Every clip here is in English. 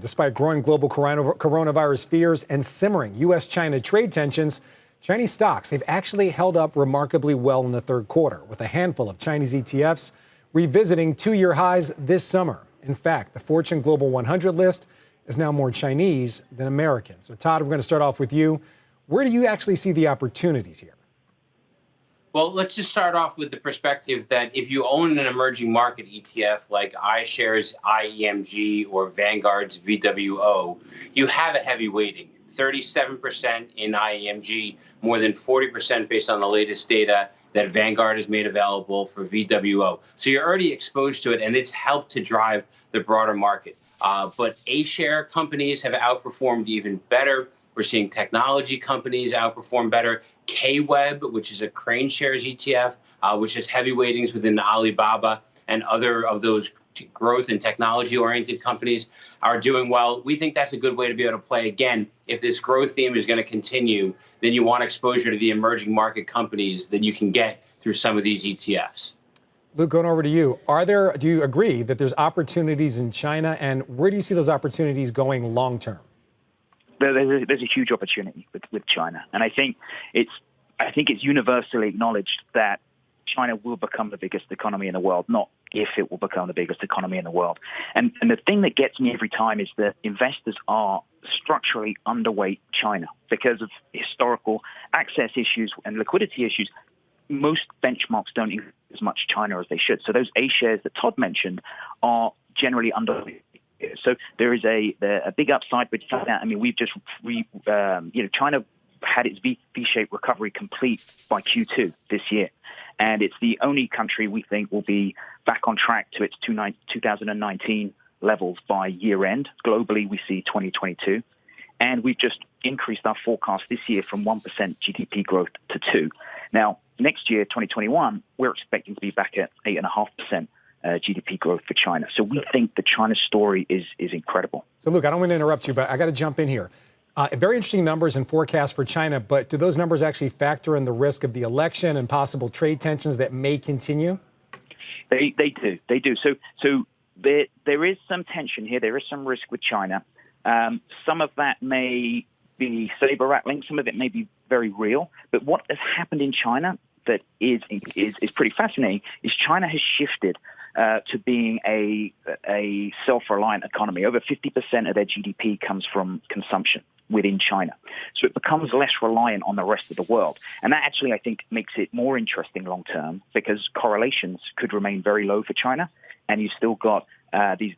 Despite growing global coronavirus fears and simmering U.S.-China trade tensions, Chinese stocks, they've actually held up remarkably well in the third quarter, with a handful of Chinese ETFs revisiting two-year highs this summer. In fact, the Fortune Global 100 list is now more Chinese than American. So, Todd, we're going to start off with you. Where do you actually see the opportunities here? Well, let's just start off with the perspective that if you own an emerging market ETF like iShares IEMG or Vanguard's VWO, you have a heavy weighting, 37% in IEMG, more than 40% based on the latest data that Vanguard has made available for VWO. So you're already exposed to it, and it's helped to drive the broader market. But A-share companies have outperformed even better. We're seeing technology companies outperform better. K-Web, which is a Crane Shares ETF, which has heavy weightings within Alibaba and other of those growth and technology-oriented companies, are doing well. We think that's a good way to be able to play. Again, if this growth theme is going to continue, then you want exposure to the emerging market companies that you can get through some of these ETFs. Luke, going over to you. Do you agree that there's opportunities in China, and where do you see those opportunities going long term? There's a huge opportunity with China, and I think it's universally acknowledged that China will become the biggest economy in the world, not if it will become the biggest economy in the world. And the thing that gets me every time is that investors are structurally underweight China because of historical access issues and liquidity issues. Most benchmarks don't include as much China as they should. So those A shares that Todd mentioned are generally underweight. So there is a big upside with China. I mean, China had its V-shaped recovery complete by Q2 this year. And it's the only country we think will be back on track to its 2019 levels by year end. Globally, we see 2022. And we've just increased our forecast this year from 1% GDP growth to 2%. Now, next year, 2021, we're expecting to be back at 8.5%. GDP growth for China. So we think the China story is incredible. So, Luke, I don't want to interrupt you, but I got to jump in here. Very interesting numbers and forecasts for China, but do those numbers actually factor in the risk of the election and possible trade tensions that may continue? They do. So there is some tension here. There is some risk with China. Some of that may be saber rattling. Some of it may be very real. But what has happened in China that is pretty fascinating is China has shifted to being a self-reliant economy. Over 50% of their GDP comes from consumption within China. So it becomes less reliant on the rest of the world. And that actually, I think, makes it more interesting long-term because correlations could remain very low for China. And you've still got these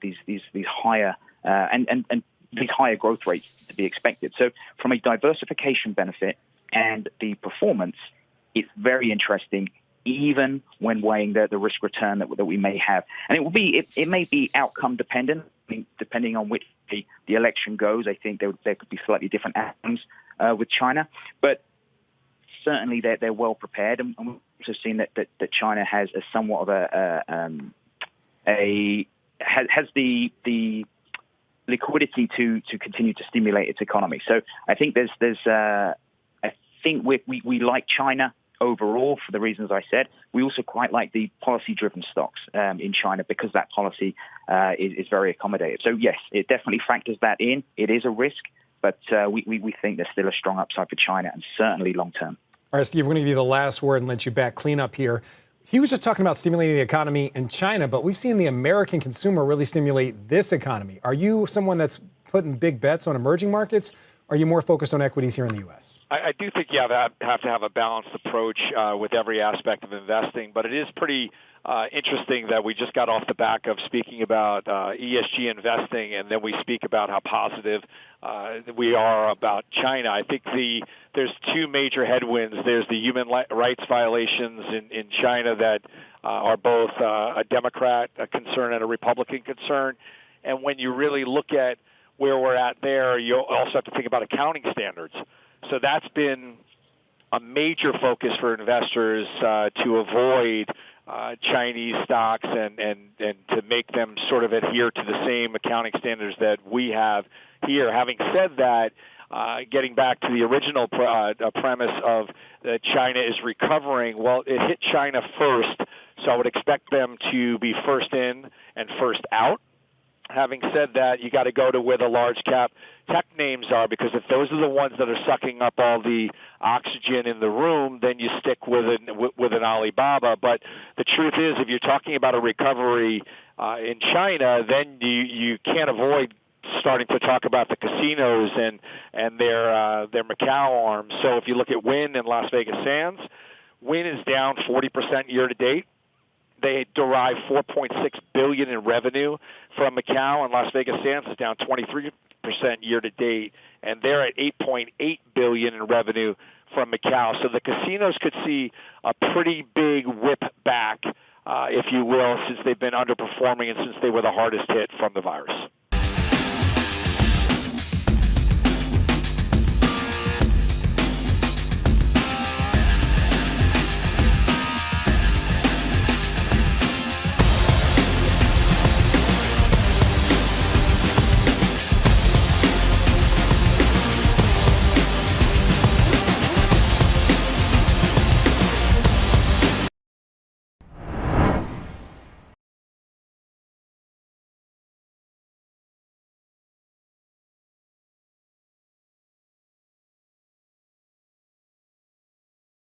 higher and these higher growth rates to be expected. So from a diversification benefit and the performance, it's very interesting, even when weighing the risk return that we may have. And it may be outcome dependent. I mean, depending on which the election goes, I think there could be slightly different outcomes with China. But certainly they're well prepared, and we've also seen that China has a somewhat of has the liquidity to continue to stimulate its economy. So I think I think we like China overall for the reasons I said. We also quite like the policy-driven stocks in China because that policy is very accommodative. So yes, it definitely factors that in. It is a risk, but we think there's still a strong upside for China and certainly long-term. All right, Steve, we're going to give you the last word and let you back clean up here. He was just talking about stimulating the economy in China, but we've seen the American consumer really stimulate this economy. Are you someone that's putting big bets on emerging markets? Are you more focused on equities here in the U.S.? I do think you have to have a balanced approach with every aspect of investing, but it is pretty interesting that we just got off the back of speaking about ESG investing, and then we speak about how positive we are about China. I think there's two major headwinds. There's the human rights violations in China that are both a Democrat concern and a Republican concern, and when you really look at where we're at there, you also have to think about accounting standards. So that's been a major focus for investors to avoid Chinese stocks and to make them sort of adhere to the same accounting standards that we have here. Having said that, getting back to the original premise of that China is recovering, well, it hit China first, so I would expect them to be first in and first out. Having said that, you got to go to where the large cap tech names are, because if those are the ones that are sucking up all the oxygen in the room, then you stick with an Alibaba. But the truth is, if you're talking about a recovery in China, then you can't avoid starting to talk about the casinos and their Macau arms. So if you look at Wynn and Las Vegas Sands, Wynn is down 40% year to date. They derive $4.6 billion in revenue from Macau, and Las Vegas Sands is down 23% year to date, and they're at $8.8 billion in revenue from Macau. So the casinos could see a pretty big whip back, if you will, since they've been underperforming and since they were the hardest hit from the virus.